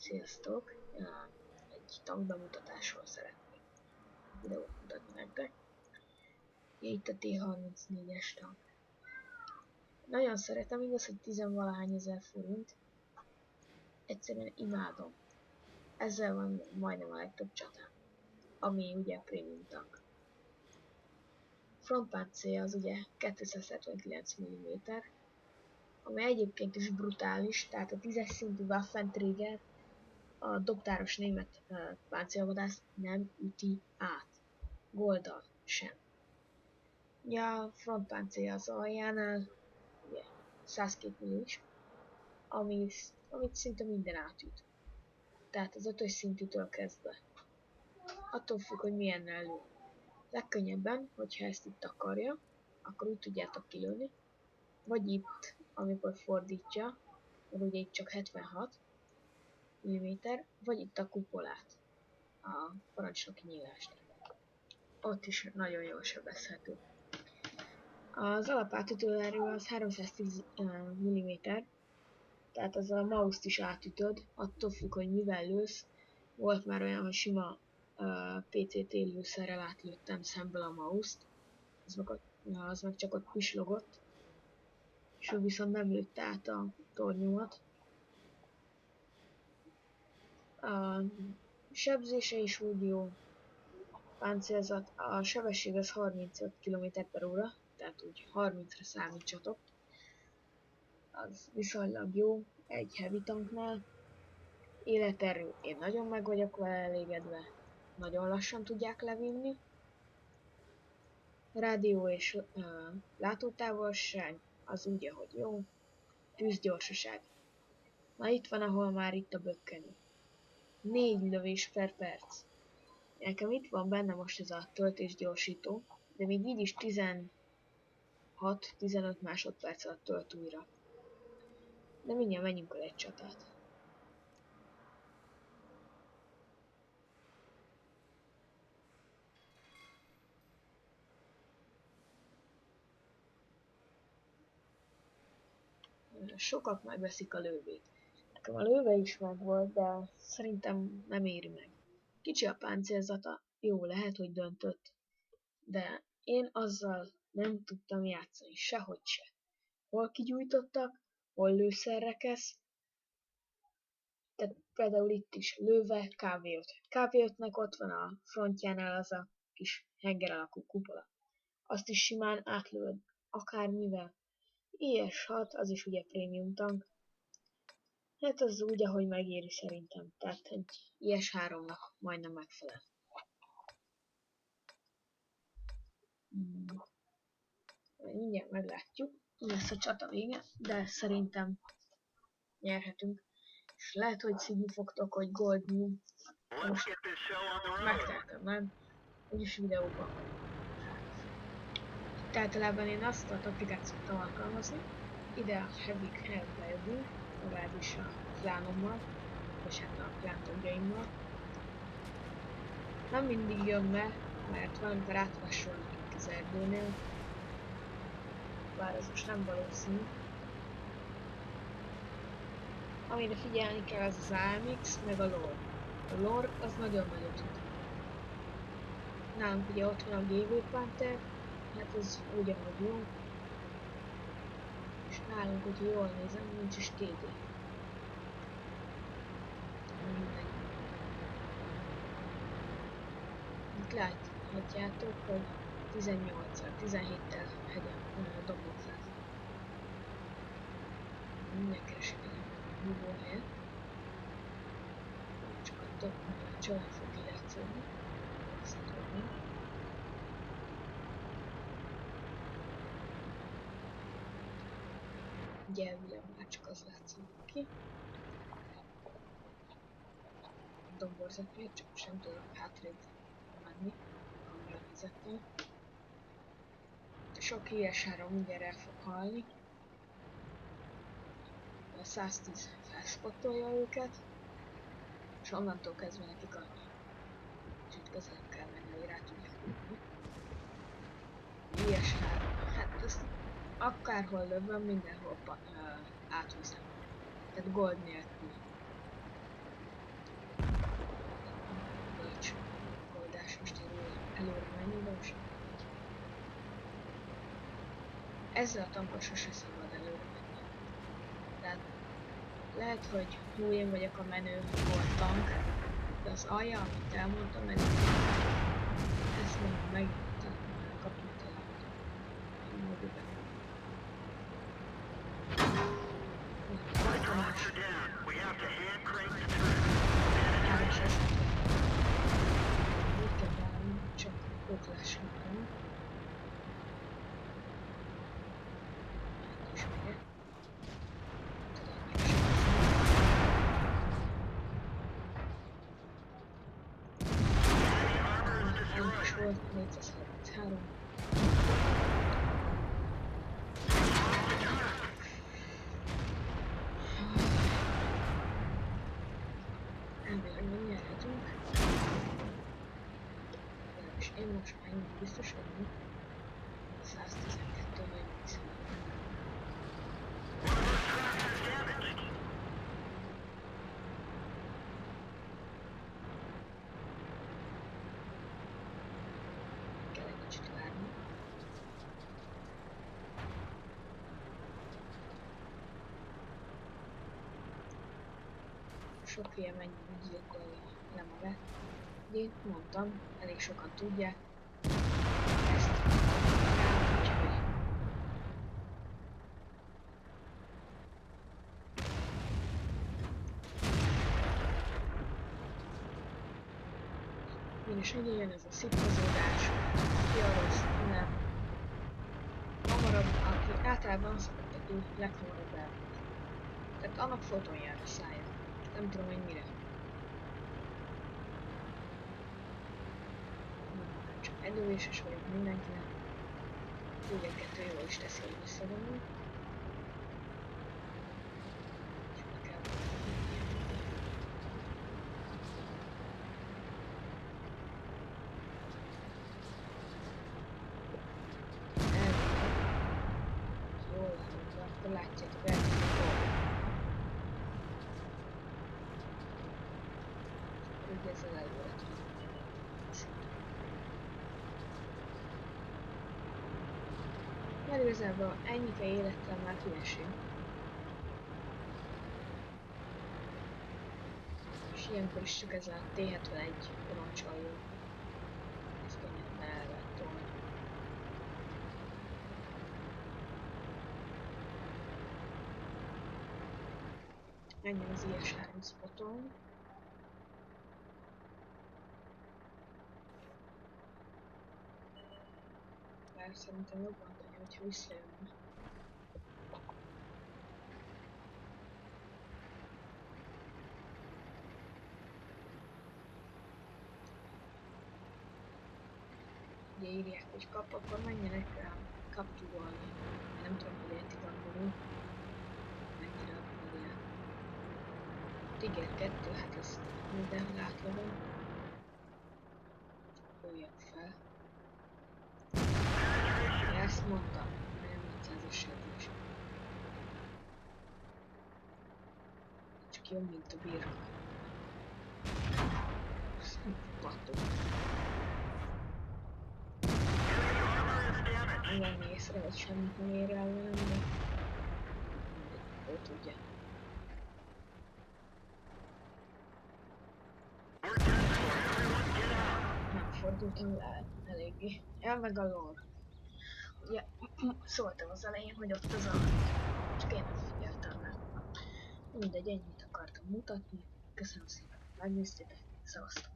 Sziasztok! Egy tankbemutatásról szeretnék videót mutatni nektek. Itt a T-34-es tank. Nagyon szeretem, igaz, hogy 10-valahány ezer forint. Egyszerűen imádom. Ezzel van majdnem a legtöbb csatám, ami ugye prémium tank. Frontpáncélja az ugye 279 mm, ami egyébként is brutális, tehát a 10-es szintű Waffenträger a dobtáros német páncélvadászt nem üti át. Golddal sem. Ja, a frontpáncélja az aljánál ugye 102 millis, amit szinte minden átüt. Tehát az 5-ös szintűtől kezdve. Attól függ, hogy milyennel lő. Legkönnyebben, hogyha ezt itt akarja, akkor úgy tudjátok kilőni. Vagy itt, amikor fordítja, mert ugye itt csak 76 mm, vagy itt a kupolát, a parancsnoki nyílást. Ott is nagyon jól sebezhető. Az alapátütőerő az 310 mm, tehát azzal a mouse-t is átütöd, attól függ, hogy mivel lősz. Volt már olyan, hogy sima PCT lőszerrel átlőttem szemből a mouse-t, az meg csak ott pislogott, és ő viszont nem lőtte át a tornyomat. A sebzése is úgy jó, páncélzat, a sebesség az 35 km/h, tehát úgy 30-ra számítsatok. Az viszonylag jó egy heavy tanknál. Életerő, én nagyon meg vagyok vele elégedve, nagyon lassan tudják levinni. Rádió és látótávolság az úgy, ahogy jó. Tűzgyorsaság. Na itt van, ahol már itt a bökkenő. 4 lövés per perc. Nekem itt van benne most ez a töltésgyorsító, de még így is 16-15 másodperc alatt tölt újra. De mindjárt menjünk el egy csatát. Sokak megveszik a lővét. Nekem a lőve is megvolt, de szerintem nem éri meg. Kicsi a páncélzata, jó, lehet, hogy döntött, de én azzal nem tudtam játszani, sehogy se. Hol kigyújtottak, hol lőszerrekesz, tehát például itt is lőve KV5. KV5-nek ott van a frontjánál az a kis henger alakú kupola. Azt is simán átlőd, akármivel. IS-6, az is ugye prémium tank. Hát az úgy, ahogy megéri szerintem. Tehát egy IS-3-nak majdnem megfelel. Mindjárt meglátjuk. Mi lesz a csata vége, de szerintem nyerhetünk. És lehet, hogy szívni fogtok, hogy Gold New. Most megtehetem, nem? Úgyis videóban vagy. Itt általában én azt a taktikát szoktam alkalmazni. Ide a Heavy-hez bejövünk, legalábbis a klánommal, és hát a klántaugyaimmal. Nem mindig jön be, mert valamikor átvasolnak az erdőnél, bár ez most nem valószínű. Amire figyelni kell, az az AMX, meg a lore. A lore az nagyon nagyot tud. Nálunk ugye ott van a GV Panther, hát ez úgy, ahogy jó. És nálunk, hogyha jól nézem, nincs is TD. Mindegy. Itt láthatjátok, hogy 18-al, 17-tel dobozzák. Mindjárt keresek egy búvóhelyet. Csak a több család fog kijátszódni. Azt tudom. Ugye elvileg már csak az látszik ki. Domborzat miért csak sem tudok hátrébb menni a kamera nézettel. Sok IS-3 mindjárt el fog halni. A 110 felspottolja őket, és onnantól kezdve nekik annyi. És itt közelebb kell menni, hogy rá tudják lőni. IS-3, hát ezt akárhol lövöm, mindenhol áthúzom. Tehát gold nélkül. ezzel a tankkal sose szabad előre menni. Tehát lehet, hogy jó, én vagyok a menő volt tank, de az alja, amit elmondtam, ezt még kapni talán a mobiben. Tamás. Hármas esetleg. Úgy kell beállni, csak ők lássanak rám. És mire? Ennek is volt 433. Elvileg nem nyerhetünk. És én most már biztos, hogy mi. 112 vagy viszont. Kell egy kicsit várni. Sok hülye mennyi gyilkolja le magát. Én mondtam, elég sokan tudják ezt. Úgyhogy én is ugye jön ez a szitkozódás, ki a rossz, nem. Hamarabb, aki általában azt szokott, hogy leghamarabb el. Tehát annak fotón jár a szája. Nem tudom, hogy mire. Csak elővéses vagyok mindenkinek. Ugye kettő jól is teszi, hogy visszavonul. És be kell jól látom, de akkor látjátok el, hogy ezzel előre tudom. Mert igazából ennyike élettel már hülyeség. És ilyenkor is csak ez a T71 ronccsal jó. Ezt könnyebben el lehet tolni. Menjen az IS-3 spoton. Bár szerintem jobban tenni, hogyha visszajönne. Ugye írják, hogy kap, akkor menjenek rám kaptúolni. Nem tudom, hogy értik angolul. Mennyire akarják. Tiger 2, hát ez mindenhol átlagom. Lőjek fel. Ja, ezt mondtam, majdnem 400-as sérülés. Csak jobb, mint a birka. Pattog. Nem venni észre, hogy semmit nem ér el velem, de ő tudja. Megfordultam le eléggé. Ja, meg a lore. Ugye, szóltam az elején, hogy ott az a... Csak én nem figyeltem rá. Mindegy, ennyit akartam mutatni. Köszönöm szépen, hogy megnéztétek. Szevasztok!